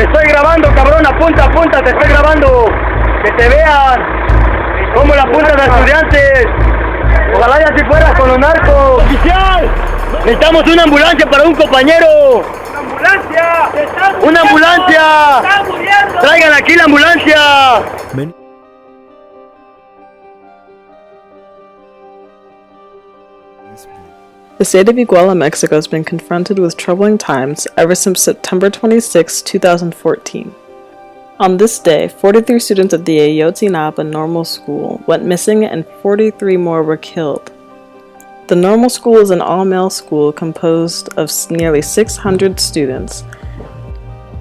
Te estoy grabando, cabrón, apunta, te estoy grabando. Que te vean cómo la apuntan a estudiantes. Ojalá ya si fueras con los narcos. ¡Oficial! Necesitamos una ambulancia para un compañero. ¡Una ambulancia! ¡Una ambulancia! ¡Está muriendo! ¡Traigan aquí la ambulancia! The state of Iguala, Mexico has been confronted with troubling times ever since September 26, 2014. On this day, 43 students at the Ayotzinapa Normal School went missing and 43 more were killed. The Normal School is an all-male school composed of nearly 600 students.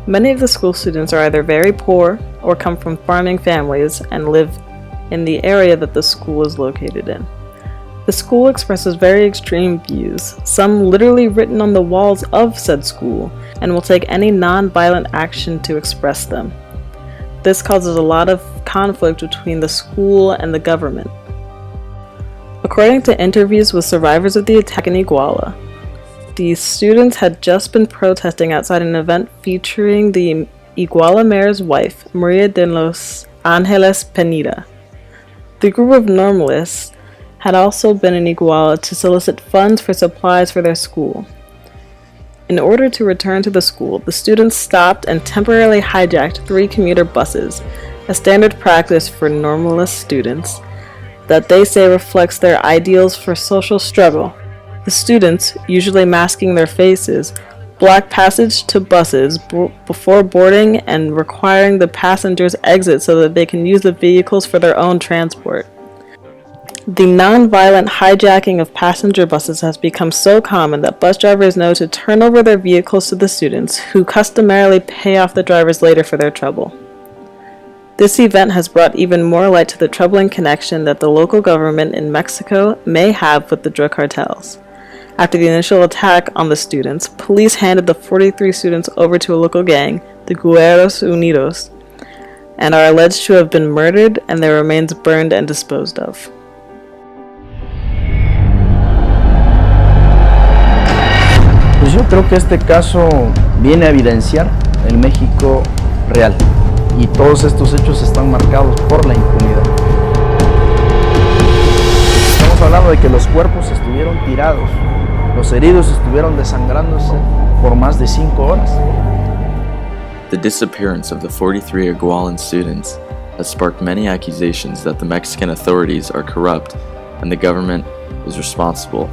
Many of the school students are either very poor or come from farming families and live in the area that the school is located in. The school expresses very extreme views, some literally written on the walls of said school, and will take any non-violent action to express them. This causes a lot of conflict between the school and the government. According to interviews with survivors of the attack in Iguala, the students had just been protesting outside an event featuring the Iguala mayor's wife, Maria de los Angeles Pineda. The group of normalists had also been in Iguala to solicit funds for supplies for their school. In order to return to the school, the students stopped and temporarily hijacked 3 commuter buses, a standard practice for normalist students that they say reflects their ideals for social struggle. The students, usually masking their faces, blocked passage to buses before boarding and requiring the passengers exit so that they can use the vehicles for their own transport. The non-violent hijacking of passenger buses has become so common that bus drivers know to turn over their vehicles to the students, who customarily pay off the drivers later for their trouble. This event has brought even more light to the troubling connection that the local government in Mexico may have with the drug cartels. After the initial attack on the students, police handed the 43 students over to a local gang, the Guerreros Unidos, and are alleged to have been murdered and their remains burned and disposed of. Pues yo creo que este caso viene a evidenciar el México real, y todos estos hechos están marcados por la impunidad. Estamos hablando de que los cuerpos estuvieron tirados, los heridos estuvieron desangrándose por más de 5 horas. The disappearance of the 43 Igualan students has sparked many accusations that the Mexican authorities are corrupt and the government is responsible.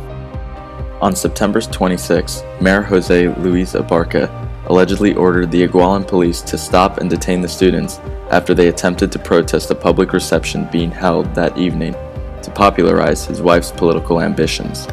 On September 26, Mayor Jose Luis Abarca allegedly ordered the Igualan police to stop and detain the students after they attempted to protest a public reception being held that evening to popularize his wife's political ambitions.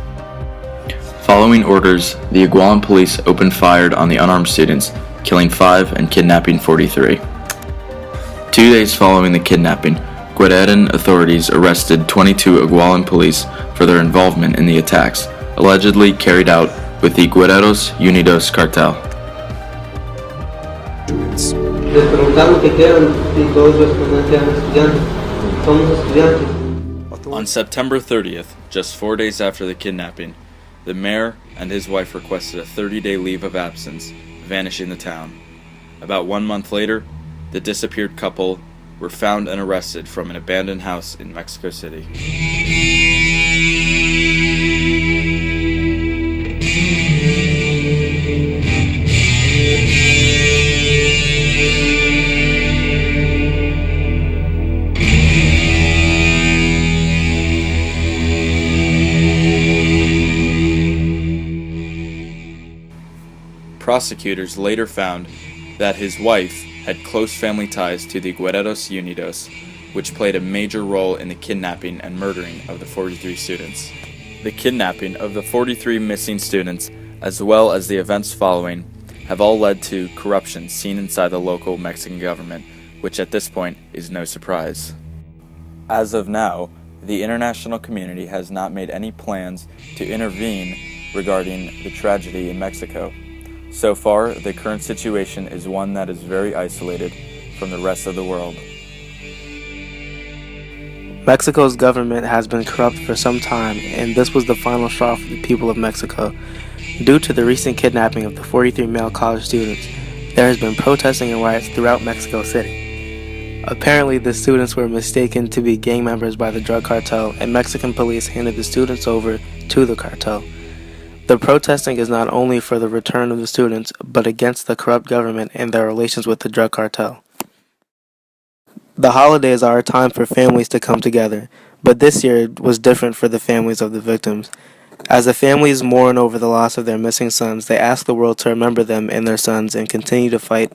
Following orders, the Igualan police opened fire on the unarmed students, killing 5 and kidnapping 43. 2 days following the kidnapping, Guerreran authorities arrested 22 Igualan police for their involvement in the attacks, allegedly carried out with the Guerreros Unidos cartel. On September 30th, just 4 days after the kidnapping, the mayor and his wife requested a 30-day leave of absence, vanishing the town. About 1 month later, the disappeared couple were found and arrested from an abandoned house in Mexico City. Prosecutors later found that his wife had close family ties to the Guerreros Unidos, which played a major role in the kidnapping and murdering of the 43 students. The kidnapping of the 43 missing students, as well as the events following, have all led to corruption seen inside the local Mexican government, which at this point is no surprise. As of now, the international community has not made any plans to intervene regarding the tragedy in Mexico. So far, the current situation is one that is very isolated from the rest of the world. Mexico's government has been corrupt for some time, and this was the final straw for the people of Mexico. Due to the recent kidnapping of the 43 male college students, there has been protesting and riots throughout Mexico City. Apparently, the students were mistaken to be gang members by the drug cartel, and Mexican police handed the students over to the cartel. The protesting is not only for the return of the students, but against the corrupt government and their relations with the drug cartel. The holidays are a time for families to come together, but this year was different for the families of the victims. As the families mourn over the loss of their missing sons, they ask the world to remember them and their sons and continue to fight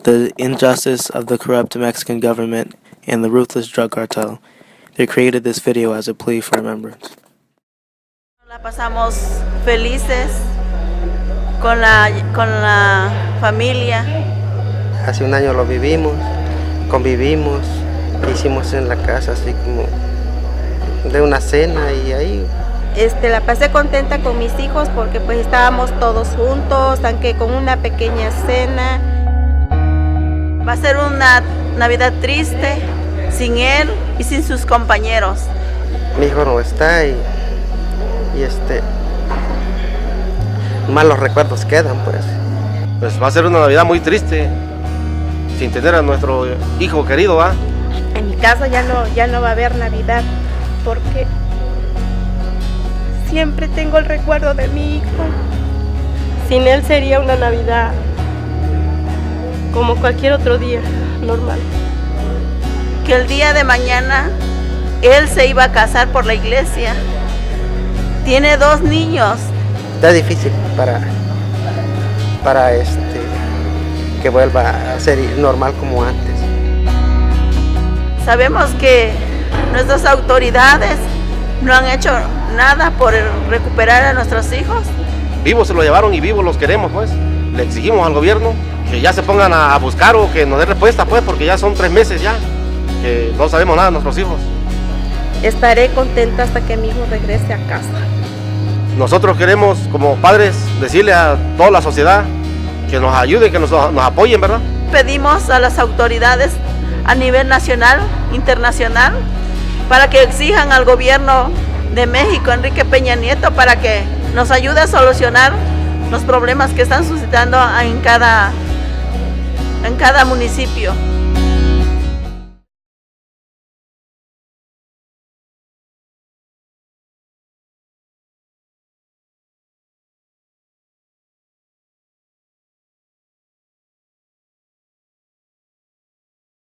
the injustice of the corrupt Mexican government and the ruthless drug cartel. They created this video as a plea for remembrance. La pasamos felices con la familia. Hace un año lo vivimos, convivimos, hicimos en la casa así como de una cena y ahí. La pasé contenta con mis hijos porque pues estábamos todos juntos, aunque con una pequeña cena. Va a ser una Navidad triste, sin él y sin sus compañeros. Mi hijo no está y malos recuerdos quedan pues. Pues va a ser una Navidad muy triste, sin tener a nuestro hijo querido, ¿va? En mi casa ya no va a haber Navidad porque siempre tengo el recuerdo de mi hijo. Sin él sería una Navidad como cualquier otro día normal. Que el día de mañana él se iba a casar por la iglesia. Tiene 2 niños. Está difícil para que vuelva a ser normal como antes. Sabemos que nuestras autoridades no han hecho nada por recuperar a nuestros hijos. Vivos se lo llevaron y vivos los queremos, pues. Le exigimos al gobierno que ya se pongan a buscar o que nos dé respuesta, pues, porque ya son 3 meses ya que no sabemos nada de nuestros hijos. Estaré contenta hasta que mi hijo regrese a casa. Nosotros queremos, como padres, decirle a toda la sociedad que nos ayude, que nos apoyen, ¿verdad? Pedimos a las autoridades a nivel nacional, internacional, para que exijan al gobierno de México, Enrique Peña Nieto, para que nos ayude a solucionar los problemas que están suscitando en cada municipio.